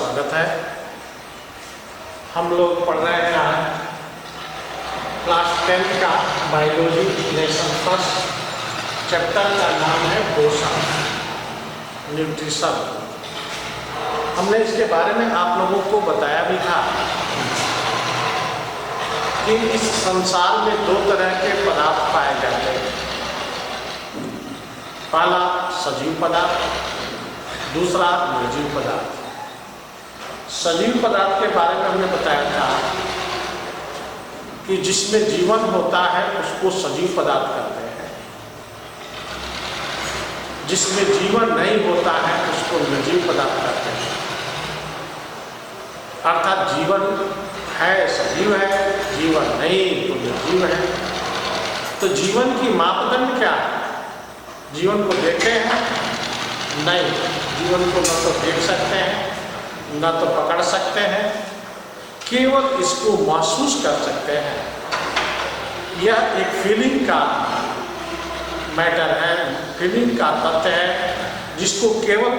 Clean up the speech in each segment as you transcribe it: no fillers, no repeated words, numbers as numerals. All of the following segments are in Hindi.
स्वागत है। हम लोग पढ़ रहे हैं आज क्लास 10 का बायोलॉजी लेसन फर्स्ट, चैप्टर का नाम है पोषण, न्यूट्रिशन। हमने इसके बारे में आप लोगों को बताया भी था कि इस संसार में दो तरह के पदार्थ पाए जाते हैं। पहला सजीव पदार्थ, दूसरा निर्जीव पदार्थ। सजीव पदार्थ के बारे में हमने बताया था कि जिसमें जीवन होता है उसको सजीव पदार्थ कहते हैं, जिसमें जीवन नहीं होता है उसको निर्जीव पदार्थ कहते हैं। अर्थात जीवन है सजीव है, जीवन नहीं तो निर्जीव है। तो जीवन की मापदंड क्या है? जीवन को देखे हैं? नहीं, जीवन को न तो देख सकते हैं न तो पकड़ सकते हैं, केवल इसको महसूस कर सकते हैं। यह एक फीलिंग का मैटर है, फीलिंग का तथ्य है, जिसको केवल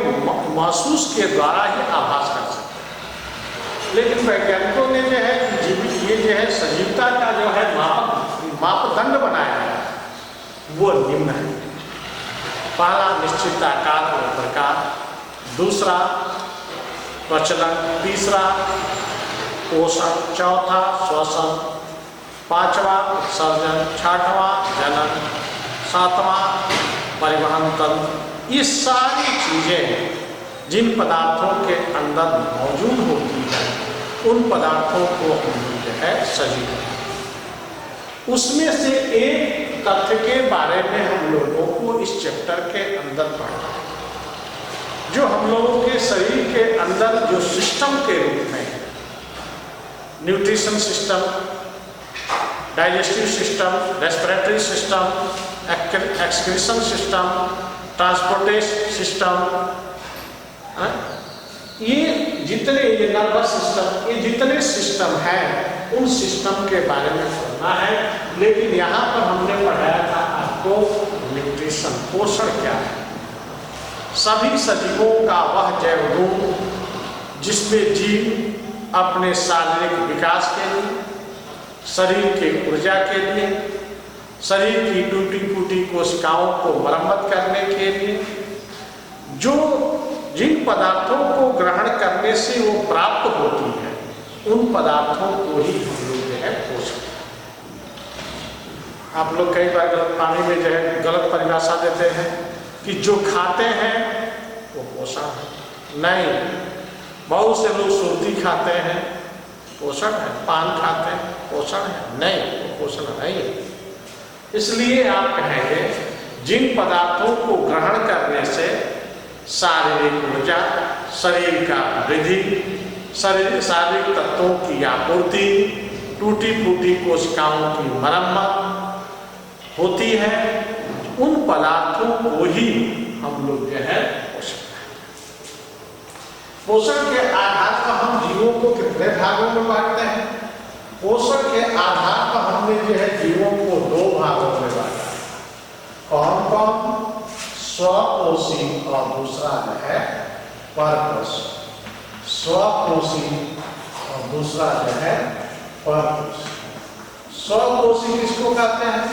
महसूस के द्वारा ही आभास कर सकते हैं। लेकिन वैज्ञानिकों ने जो है ये जो है सजीवता का जो है मापदंड बनाया है वो निम्न है। पहला निश्चित आकार और प्रकार, दूसरा प्रचलन, तीसरा पोषण, चौथा श्वसन, पांचवा उत्सर्जन, छठवां जनन, सातवां परिवहन तंत्र। ये सारी चीजें जिन पदार्थों के अंदर मौजूद होती है उन पदार्थों को हम जो है सजीव। उसमें से एक तथ्य के बारे में हम लोगों को इस चैप्टर के अंदर पढ़ना है, जो हम लोगों के शरीर के अंदर जो सिस्टम के रूप में है, nutrition system, digestive system, respiratory system, excretion system, transportation system, ये जितने ये नर्वस सिस्टम, ये जितने सिस्टम हैं उन सिस्टम के बारे में पढ़ना है। लेकिन यहाँ पर हमने पढ़ाया था आपको न्यूट्रिशन, पोषण क्या है। सभी सजीवों का वह जैव गुण जिसमें जीव अपने शारीरिक विकास के लिए, शरीर के ऊर्जा के लिए, शरीर की टूटी फूटी कोशिकाओं को मरम्मत करने के लिए, जो जिन पदार्थों को ग्रहण करने से वो प्राप्त होती है उन पदार्थों को ही हम लोग जो है पोषण। आप लोग कई बार गलत पानी में जो है गलत परिभाषा देते हैं कि जो खाते हैं वो पोषण है। नहीं, बहुत से लोग सुर्ती खाते हैं, पोषण है। पान खाते हैं, पोषण है। नहीं, वो पोषण नहीं है। इसलिए आप कहेंगे जिन पदार्थों को ग्रहण करने से शारीरिक ऊर्जा, शरीर का वृद्धि, शारीरिक तत्वों की आपूर्ति, टूटी फूटी कोशिकाओं की मरम्मत होती है, उन पदार्थों को ही हम लोग जो है पोषण। पोषण के आधार पर हम जीवों को कितने भागों में बांटते हैं? पोषण के आधार पर हमने जो है जीवों को दो भागों में बांटा। कौन कौन? स्वपोषी और दूसरा जो है परपोषी। स्वपोषी और दूसरा जो है परपोषी। स्वपोषी किसको कहते हैं?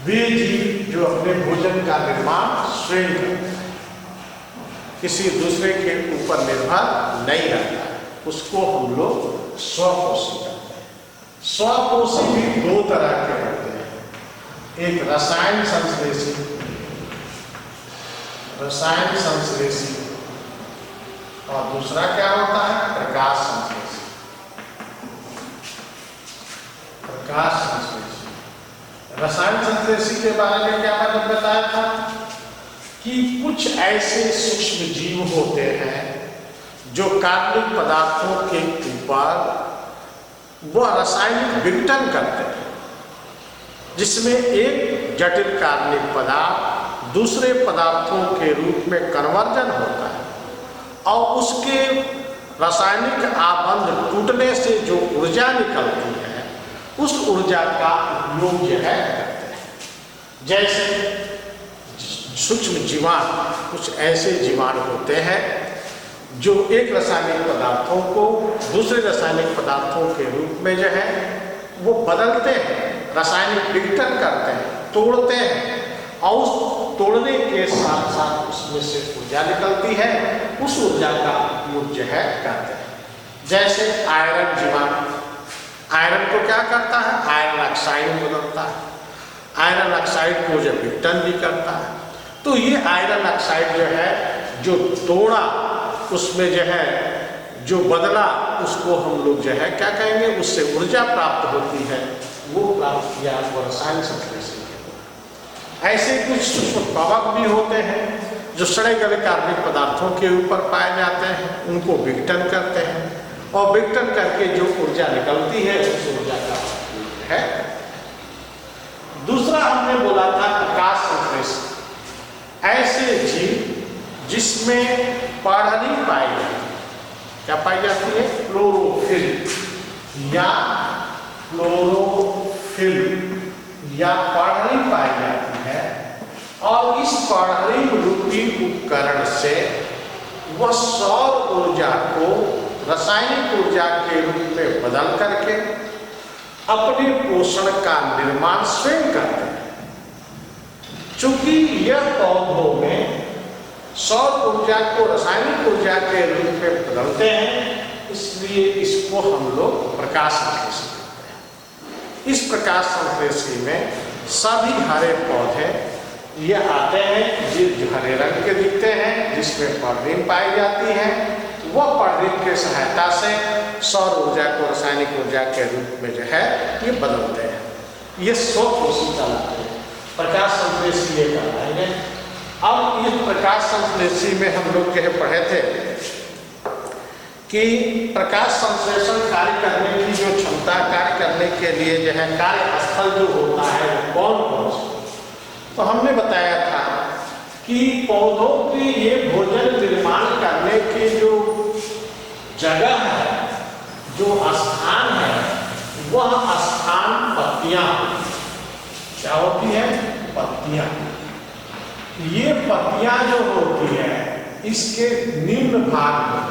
वे जीव जो अपने भोजन का निर्माण स्वयं करते हैं, किसी दूसरे के ऊपर निर्भर नहीं रहता है, उसको हम लोग स्वपोषी कहते हैं। स्वपोषी भी दो तरह के होते हैं, एक रसायन संश्लेषी और दूसरा क्या होता है? प्रकाश संश्लेषी। प्रकाश संश्लेषी। रसायन संश्लेषी के बारे में क्या मैंने बताया था कि कुछ ऐसे सूक्ष्म जीव होते हैं जो कार्बनिक पदार्थों के ऊपर वह रासायनिक विघटन करते हैं, जिसमें एक जटिल कार्बनिक पदार्थ दूसरे पदार्थों के रूप में कन्वर्जन होता है और उसके रासायनिक आबंध टूटने से जो ऊर्जा निकलती है उस ऊर्जा का उपयोग जो है करते हैं। जैसे सूक्ष्म जीवाणु, कुछ ऐसे जीवाणु होते हैं जो एक रासायनिक पदार्थों को दूसरे रासायनिक पदार्थों के रूप में जो है वो बदलते हैं, रासायनिक विघटन करते हैं, तोड़ते हैं, और उस तोड़ने के साथ साथ उसमें से ऊर्जा निकलती है, उस ऊर्जा का उपयोग जो है करते हैं। जैसे आयरन जीवाणु आयरन को क्या करता है, आयरन ऑक्साइड में बदलता है, आयरन ऑक्साइड को जो विघटन भी करता है। तो ये आयरन ऑक्साइड जो है जो तोड़ा, उसमें जो है जो बदला, उसको हम लोग जो है क्या कहेंगे, उससे ऊर्जा प्राप्त होती है, वो प्राप्त किया वो रसायन संश्लेषण। ऐसे कुछ सूक्ष्म कवक भी होते हैं जो सड़े गले कार्बनिक पदार्थों के ऊपर पाए जाते हैं, उनको विघटन करते हैं, और विघटन करके जो ऊर्जा निकलती है उस ऊर्जा का उपयोग है। दूसरा हमने बोला था प्रकाश संश्लेषण। ऐसे जीव जिसमें पढ़नी पाई जाती है, क्या पाई जाती है, क्लोरोफिल या क्लोरोफिल या पढ़नी पाई जाती है, और इस पढ़नी रूपी उपकरण से वह सौर ऊर्जा को रासायनिक ऊर्जा के रूप में बदल करके अपने पोषण का निर्माण स्वयं करते हैं। चूंकि यह पौधों में सौर ऊर्जा को रासायनिक ऊर्जा के रूप में बदलते हैं, इसलिए इसको हम लोग प्रकाश संश्लेषण कहते हैं। इस प्रकाश संश्लेषण में सभी हरे पौधे ये आते हैं जो हरे रंग के दिखते हैं, जिसमें पर्णिम पाई जाती है, वह पर्णिम के सहायता से सौर ऊर्जा को रासायनिक ऊर्जा के रूप में जो है ये बदलते हैं। ये स्वकोशिका लाते हैं, प्रकाश संश्लेषण ये कहलाएंगे। अब इस प्रकाश संश्लेषण में हम लोग जो है पढ़े थे कि प्रकाश संश्लेषण कार्य करने की जो क्षमता, कार्य करने के लिए जो है कार्यस्थल जो होता है वो कौन कौन सा, तो हमने बताया था कि पौधों के ये भोजन निर्माण करने की जो जगह है, जो स्थान है, वह स्थान पत्तियां, क्या होती है, पत्तियां। ये पत्तियां जो होती है इसके निम्न भाग में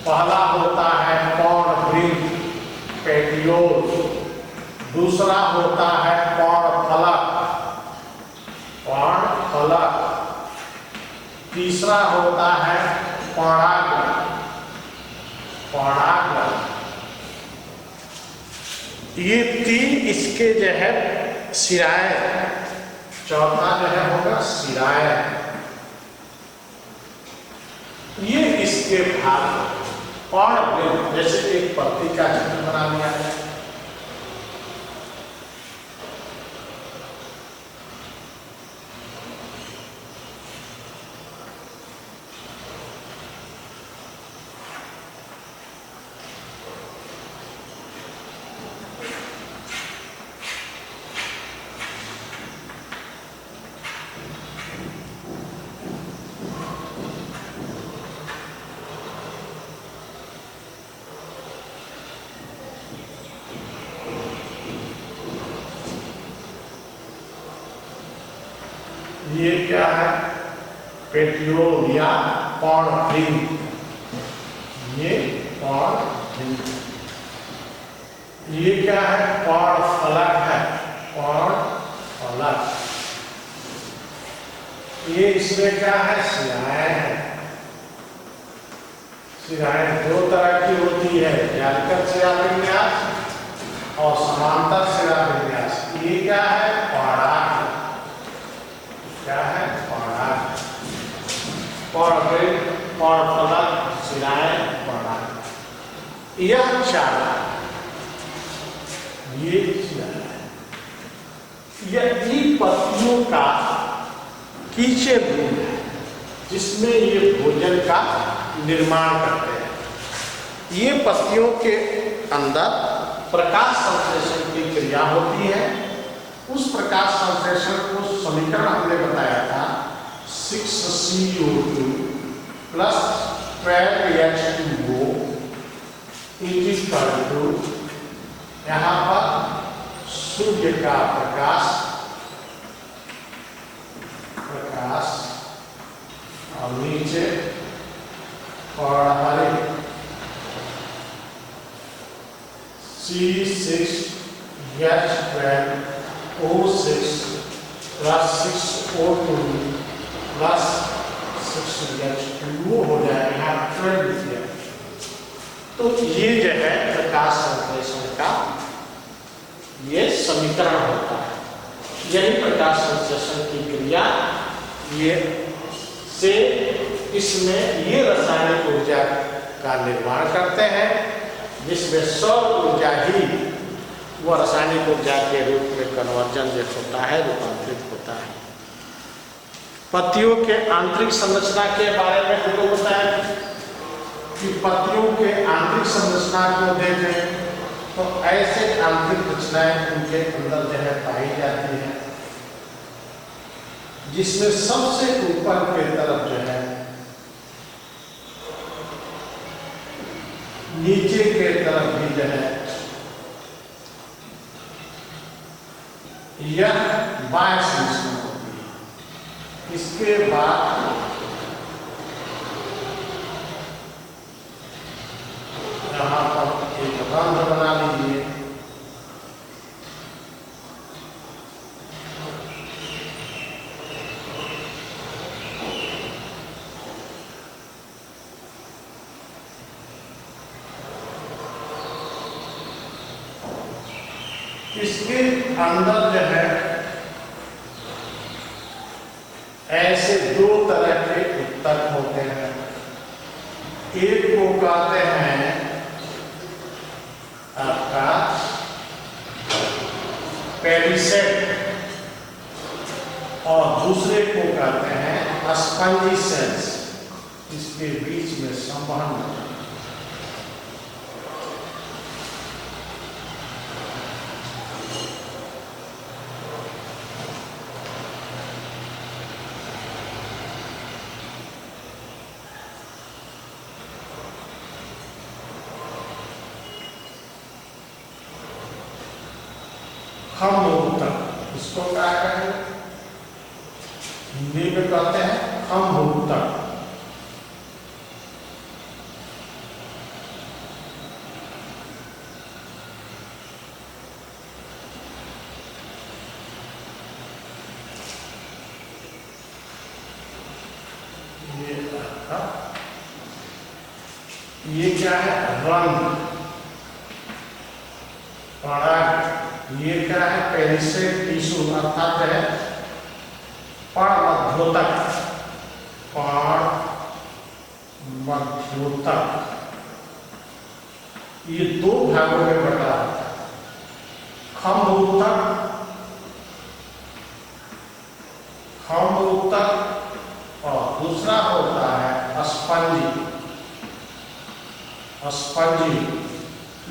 पहला होता है पर्णवृंत पेटियोल, दूसरा होता है पर्णफलक, पर्णफलक, तीसरा होता है पर्णाग्र, पर्णाग्र। ये तीन इसके जो है सिराएं, चौथा जो है होगा सिराएं। ये इसके भाग पर्णवृंत, जैसे एक पत्ती का चित्र बना लिया है, ये क्या है, पेटियोल या पर्णवृंत, ये पर्णवृंत। ये क्या है, पर्णफलक है, पर्णफलक। ये इसमें क्या है, शिराएं है। शिराएं दो तरह की होती है, जालिका शिराविन्यास और समांतर शिराविन्यास। ये क्या है, पर्णाग्र, क्या है, पर्णाग्र, पर्णवृंत, पर्णफलक, शिराएं, पर्णाग्र। यह चारा, ये शिराएं, यह पत्तियों का कीचे बूंद है जिसमें ये भोजन का निर्माण करते हैं। ये पत्तियों के अंदर प्रकाश संश्लेषण की क्रिया होती है। उस प्रकाश संश्लेषण को समीकरण हमने बताया था 6CO2 प्लस 12H2O यहाँ पर सूर्य का प्रकाश और नीचे पढ़हरे C6H12O6 plus 6O2 plus 6H2O हो जाएगा, यहाँ 12 लिख दिया। तो ये जो है प्रकाश संश्लेषण का ये समीकरण होता है। यही प्रकाश संश्लेषण की क्रिया ये से इसमें ये रासायनिक ऊर्जा का निर्माण करते हैं, जिसमें सौर ऊर्जा ही वह रासायनिक ऊर्जा के रूप में कन्वर्जन जो होता है, रूपांतरित होता है। पत्तियों के आंतरिक संरचना के बारे में हमको बताया कि पत्तियों के आंतरिक संरचना को देखें तो ऐसे आंतरिक रचनाएं उनके अंदर जो है पाई जाती है, जिसमें सबसे ऊपर की तरफ जो है नीचे के तरफ भी जो है यह बाह्य संरचना होती है। इसके बाद यहाँ पर एक रंध्र बना लीजिए। इसके अंदर जो है ऐसे दो तरह के उत्तक होते हैं। एक को कहते हैं आपका पेरिसेट और दूसरे को कहते हैं स्पंजी सेल्स। इसके बीच में संवहन खम्भ उत्तक, इसको क्या कहेंगे? हिंदी में कहते हैं खम्भ उत्तक। ये क्या है? रंध्र। ये क्या है? पेरिसेट टिश्यू अर्थात है पर्णमध्योतक। पर्णमध्योतक ये दो भागों में बटा होता है, खम्भ उत्तक और दूसरा होता है स्पंजी।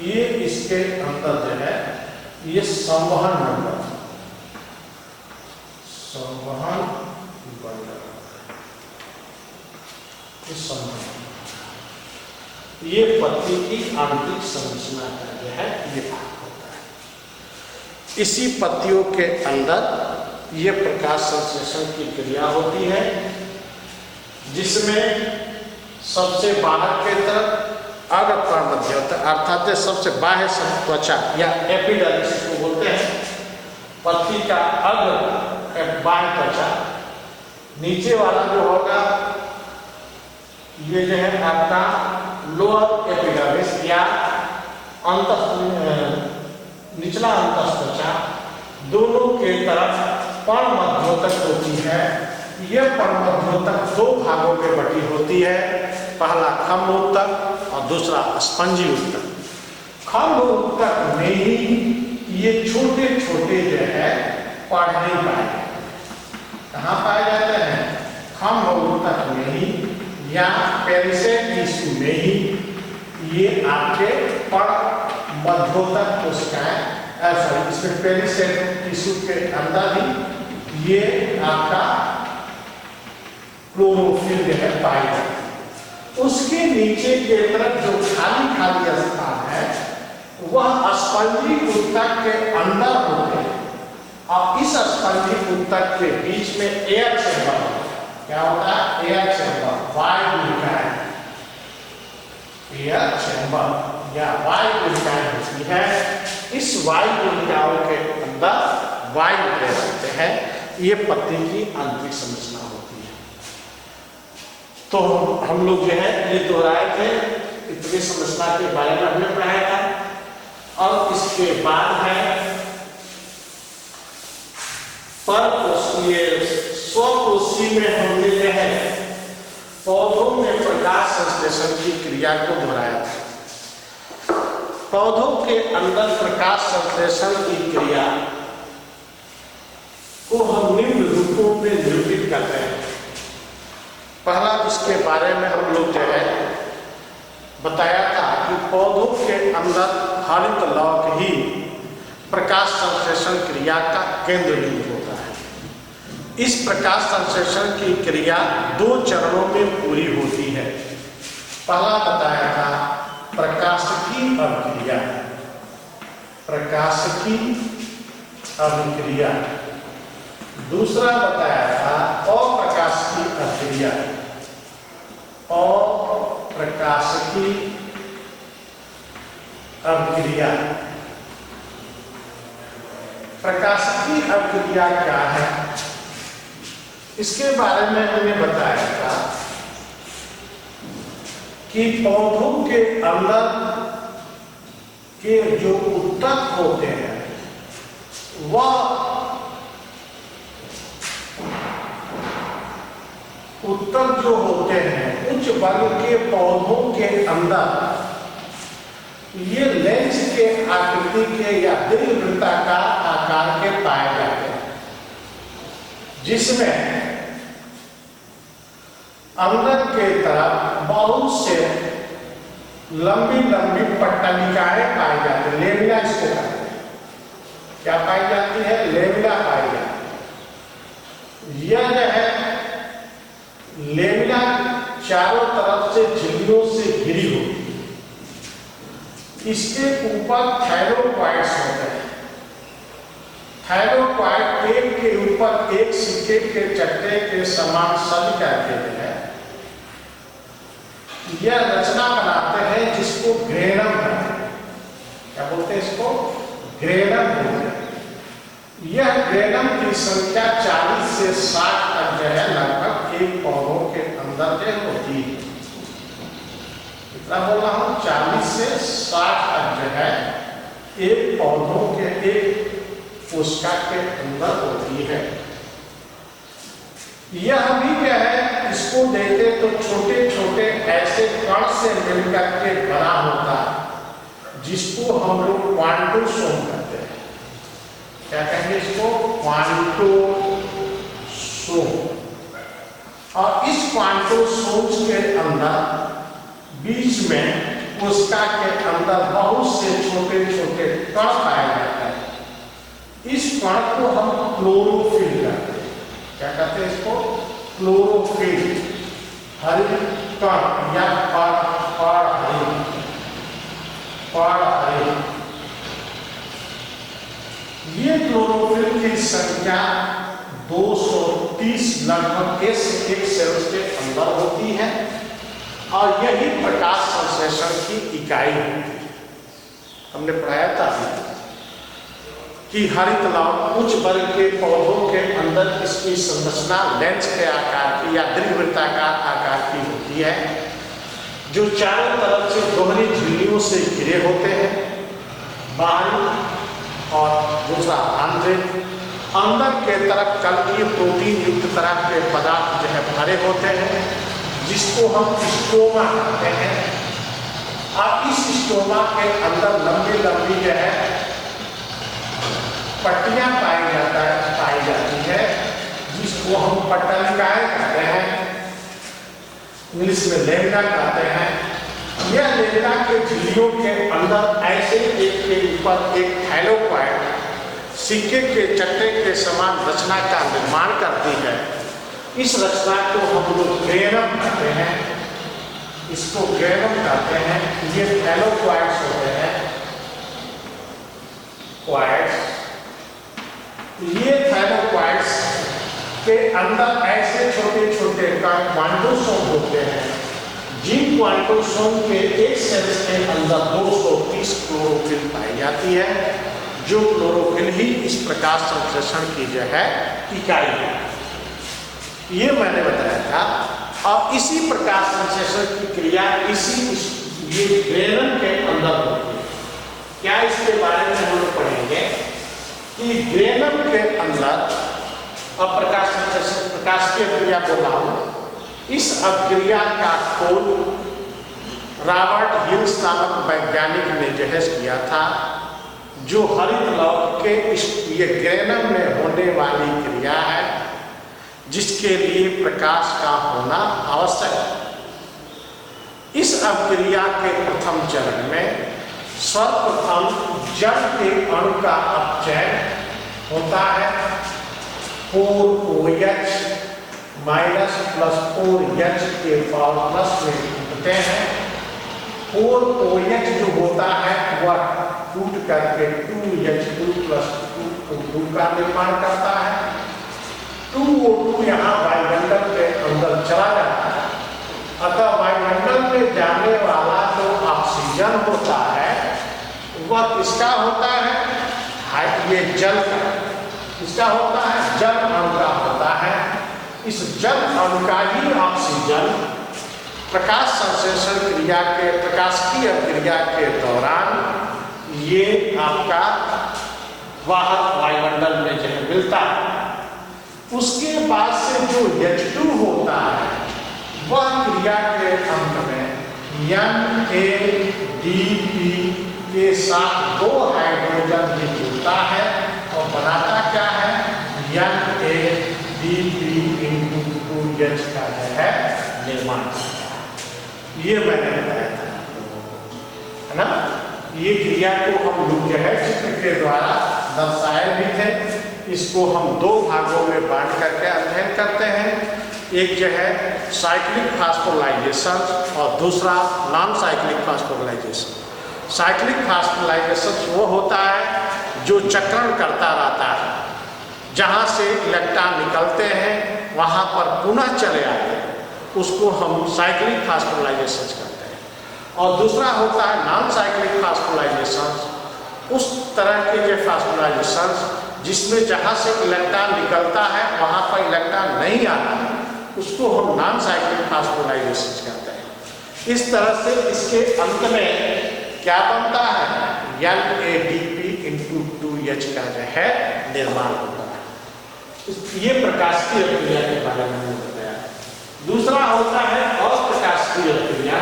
ये इसके अंदर जो है ये संवहन मंडल ये पत्ती की आंतरिक संरचना का जो है ये भाग होता है। इसी पत्तियों के अंदर ये प्रकाश संश्लेषण की क्रिया होती है, जिसमें सबसे बाहर के तरफ अग्र पर्णमध्योतक अर्थात सबसे बाह्य त्वचा या एपिडर्मिस को बोलते हैं, पत्ती का अग्र बाह्य त्वचा। नीचे वाला जो होगा ये जो है आपका लोअर एपिडर्मिस या निचला अंतःत्वचा। दोनों के तरफ पर्णमध्योतक होती है। यह पर्णमध्योतक दो भागों में बटी होती है, पहला खम्भ उत्तक और दूसरा स्पंजी उत्तक। खम्भ उत्तक में ही ये छोटे छोटे जो है पढ़ने पाए जाते हैं। कहाँ पाए जाते हैं? खम्भ उत्तक में ही या पेरिसेट टिश्यू में ही ये आपके पर्णमध्योतक कोशिकाएं, इसमें पेरिसेट टिश्यू के अंदर ही ये आपका क्लोरोफिल जो है पाई जाती है। उसके नीचे की तरफ जो खाली स्थान है वह स्पंजी उत्तक के अंदर होते हैं और इस स्पंजी उत्तक के बीच में एयर चैम्बर क्या होता है? एयर चैम्बर वायु लिखा है। एयर चैम्बर या वायु गुलिकाएं होती है। इस वायु गुलिकाओं के अंदर वायु रहते हैं। ये पत्ती की आंतरिक संरचना होती है। तो हम लोग जो है ये दोहराए थे, इतनी संरचना के बारे में हमने पढ़ाया था। और इसके बाद है परकोशीय स्वकोशी में हमने जो है पौधों में प्रकाश संश्लेषण की क्रिया को दोहराया था। पौधों के अंदर प्रकाश संश्लेषण की क्रिया को हम निम्न रूपों में निरूपित करते हैं। पहला इसके बारे में हम लोग जो है बताया था कि पौधों के अंदर हरित लौक ही प्रकाश संश्लेषण क्रिया का केंद्र बिंदु होता है। इस प्रकाश संश्लेषण की क्रिया 2 चरणों में पूरी होती है। पहला बताया था प्रकाशिकी अभिक्रिया, प्रकाशिकी अभिक्रिया। दूसरा बताया था अप्रकाशिकी अभिक्रिया, अप्रकाशिकी अभिक्रिया। प्रकाशिकी अभिक्रिया क्या है, इसके बारे में हमने बताया था कि पौधों के अंदर के जो ऊतक होते हैं वह ऊतक जो होते हैं उच्च वर्ग के पौधों के अंदर ये लेंस के आकृति के या दीर्घवृत्ताकार आकार के पाए जाते हैं, जिसमें अंदर के तरफ बहुत से लंबी लंबी पट्टनिकाएं पाई जाती है। लेविला इसको कहते हैं। क्या पाई जाती है? लेविला पाई जाती है। यह जो है लेविला चारों तरफ से झिल्लियों से घिरी होती है। इसके ऊपर थायरोक्वाइड्स होते हैं। थायरोक्वाइड एक के ऊपर एक सिक्के के चट्टे के समान सज करके है यह रचना बनाते हैं, जिसको ग्रेनम कहते हैं। क्या बोलते हैं इसको? ग्रेनम बोलते हैं। यह ग्रेनम की संख्या 40 से 60 तक जो है लगभग एक पौधों के अंदर जो होती है। कितना बोल रहा हूं? 40 से 60 तक जो है एक पौधों के एक कोशिका के अंदर होती है। यह भी क्या है, इसको देखे तो छोटे छोटे ऐसे कण से मिलकर के बना होता है, जिसको हम लोग क्वांटोसोम कहते हैं। क्या कहेंगे इसको? क्वांटोसोम। और इस क्वांटोसोम के अंदर बीच में कोशिका के अंदर बहुत से छोटे छोटे कण पाए जाते हैं। इस कण को हम क्लोरोफिल कहते हैं। क्या कहते हैं इसको? क्लोरोफिल। हरित कण या हरित। ये क्लोरोफिल की संख्या 230 लगभग एक सेल्स के अंदर होती है और यही प्रकाश संश्लेषण की इकाई होती है। हमने पढ़ाया था कि हरित लौक उच्च वर्ग के पौधों के अंदर इसकी संरचना लेंस के आकार की या दीर्घवृत्ताकार आकार की होती है, जो चारों तरफ से दोहरी झिल्लियों से घिरे होते हैं। बाहरी और दूसरा आंतरिक। अंदर के तरफ कल्कीय प्रोटीन युक्त तरह के पदार्थ जो है भरे होते हैं, जिसको हम स्टोमा कहते हैं। और इस स्टोमा के अंदर लंबी लंबी जो है पट्टियां पाई जाती है, जिसको हम पट्टनिकाएं कहते हैं, इंग्लिश में लेविना कहते हैं। यह लेविना के झिल्लियों के अंदर ऐसे एक के ऊपर एक थायरोक्वाइड सिक्के के चट्टे के समान रचना का निर्माण करती है। इस रचना को हम लोग ग्रेनम कहते हैं। इसको ग्रेनम कहते हैं। ये थायरोक्वाइड्स होते हैं, क्वाइड्स। ये थायरोक्वाइड्स के अंदर ऐसे छोटे छोटे क्वांटोसोम होते हैं, जिन क्वांटोसोम के एक सेल के अंदर 230 क्लोरोफिल पाई जाती है, जो क्लोरोफिल ही इस प्रकाश संश्लेषण की जो है इकाई है, ये मैंने बताया था। और इसी प्रकाश संश्लेषण की क्रिया ये ग्रेनम के अंदर होती है। क्या इसके बारे में हम लोग पढ़ेंगे कि ग्रेनम के अंदर अब प्रकाशीय क्रिया बोला हूं, इस अभिक्रिया का खोज रॉबर्ट हिल्स नामक वैज्ञानिक ने जो है किया था, जो हरित लौह के ये ग्रेनम में होने वाली क्रिया है, जिसके लिए प्रकाश का होना आवश्यक है। इस अभिक्रिया के प्रथम चरण में सर्वप्रथम जल के अणु का अपचयन होता है। 4OH माइनस प्लस 4H के पावर प्लस में टूटते हैं। 4OH जो होता है वह टूट करके 2H2 प्लस 2 का निर्माण करता है। 2O2 यहाँ वायुमंडल के अंदर चला जाता है। अतः वायुमंडल में जाने वाला जो ऑक्सीजन होता है वह किसका होता है? ये जल का। किसका होता है? जल अणु का होता है। इस जल अणु का ही ऑक्सीजन प्रकाश संश्लेषण क्रिया के प्रकाशिकी क्रिया के दौरान ये आपका वाहक वायुमंडल में जो मिलता है। उसके बाद से जो H2 होता है वह क्रिया के अंत में NADP के साथ 2 हाइड्रोजन भी जुड़ता है और बनाता क्या है? NADP × 2H का जो है निर्माण करता है। ये मैंने बताया था आप लोगों को, है ना। ये क्रिया को हम लोग जो है चित्र के द्वारा दर्शाए भी थे। इसको हम 2 भागों में बांट करके अध्ययन करते हैं। एक जो है साइक्लिक फास्फोराइलेशन और दूसरा non cyclic phosphorylation. Cyclic phosphorylation वो होता है जो चक्रण करता रहता है, जहाँ से इलेक्ट्रॉन निकलते हैं वहाँ पर पुनः चले आते हैं, उसको हम साइक्लिक फास्फोराइलेशन कहते हैं। और दूसरा होता है नॉन साइक्लिक फास्फोराइलेशन, उस तरह के जो फास्फोराइलेशन जिसमें जहाँ से इलेक्ट्रॉन निकलता है वहाँ पर इलेक्ट्रॉन नहीं आता है, उसको हम नॉन साइक्लिक फास्फोराइलेशन कहते हैं। इस तरह से इसके अंत में क्या बनता है? NADP × 2H का जो है निर्माण होता है। ये प्रकाशीय क्रिया के बारे में हमने बताया। दूसरा होता है अप्रकाशीय क्रिया।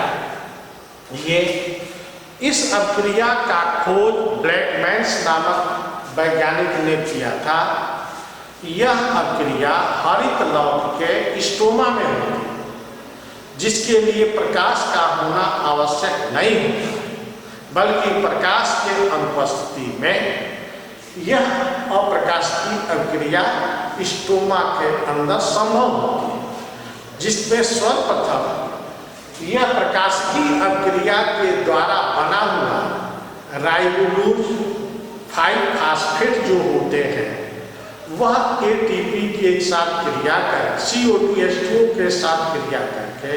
ये इस अभिक्रिया का खोज ब्लैकमैन्स नामक वैज्ञानिक ने किया था। यह अभिक्रिया हरित लौह के स्टोमा में होती है, जिसके लिए प्रकाश का होना आवश्यक नहीं होता, बल्कि प्रकाश के अनुपस्थिति में यह अप्रकाशिकी अभिक्रिया स्टोमा के अंदर संभव होती है, जिसमें सर्वप्रथम यह प्रकाशिकी अभिक्रिया के द्वारा बना हुआ राइबोलूज 5-फास्फेट जो होते हैं वह ATP के साथ क्रिया कर CO2H2O के साथ क्रिया करके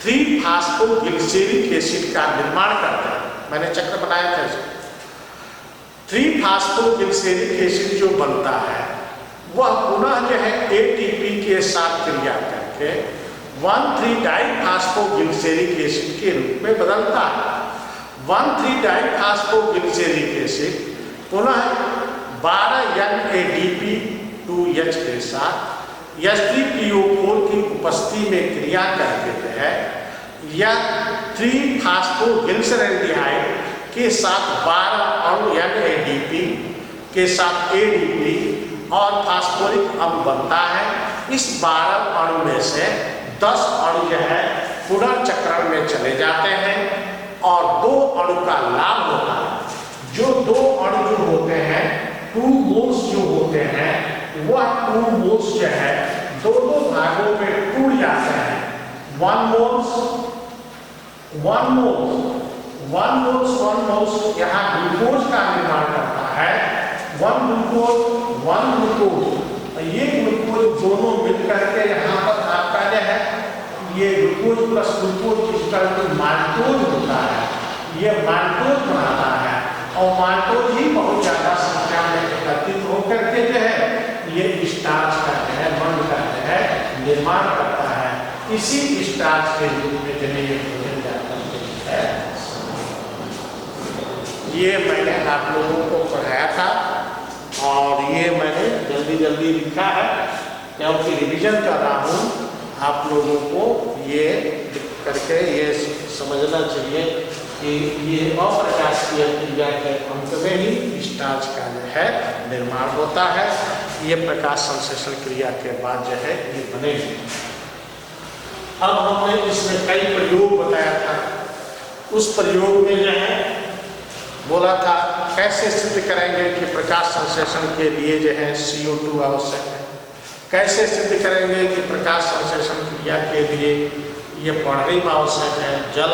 3-फास्फोग्लिसरिक एसिड का निर्माण करते हैं। मैंने चक्र बनाया था। 3-फास्फोग्लिसरिक एसिड जो बनता है वह पुनः जो है ATP के साथ क्रिया करके 1,3-डाइफास्फोग्लिसरिक एसिड के रूप में बदलता है। 1,3-डाइफास्फोग्लिसरिक एसिड पुनः 12 NADP 2H के साथ H3PO4 की उपस्थिति में क्रिया करके जो है या 3-फास्फोग्लिसरैल्डिहाइड के साथ 12 अणु NADP के साथ ADP और फास्फोरिक अणु बनता है। इस 12 अणु में से 10 अणु जो है पुनर्चक्रण में चले जाते हैं और 2 अणु का लाभ होता है। जो 2 अणु जो होते हैं 2 मोल्स जो होते हैं वह 2 मोल्स जो है 2 भागों में टूट जाते हैं। 1 मोल्स यहाँ ग्लूकोज का निर्माण करता है। 1 ग्लूकोज ये ग्लूकोज दोनों मिलकर के यहाँ पर आपका जो है ये glucose plus glucose equal to maltose होता है, ये माल्टोज बनाता है और माल्टोज ही बहुत ज़्यादा संख्या में एकत्रित होकर के जो है ये स्टार्च करते हैं, मंड करते हैं, निर्माण करता है। इसी स्टार्च के रूप में जो ये भोजन जाता है। ये मैंने आप लोगों को पढ़ाया था और ये मैंने जल्दी जल्दी लिखा है क्योंकि रिवीजन कर रहा हूँ। आप लोगों को ये करके ये समझना चाहिए कि ये अप्रकाशीय क्रिया के अंत में ही स्टार्च का जो है निर्माण होता है। ये प्रकाश संश्लेषण क्रिया के बाद जो है ये बनेगी। अब हमने इसमें कई प्रयोग बताया था, उस प्रयोग में जो है बोला था कैसे सिद्ध करेंगे कि प्रकाश संश्लेषण के लिए जो है CO2 आवश्यक है, कैसे सिद्ध करेंगे कि प्रकाश संश्लेषण क्रिया के लिए ये पानी आवश्यक है, जल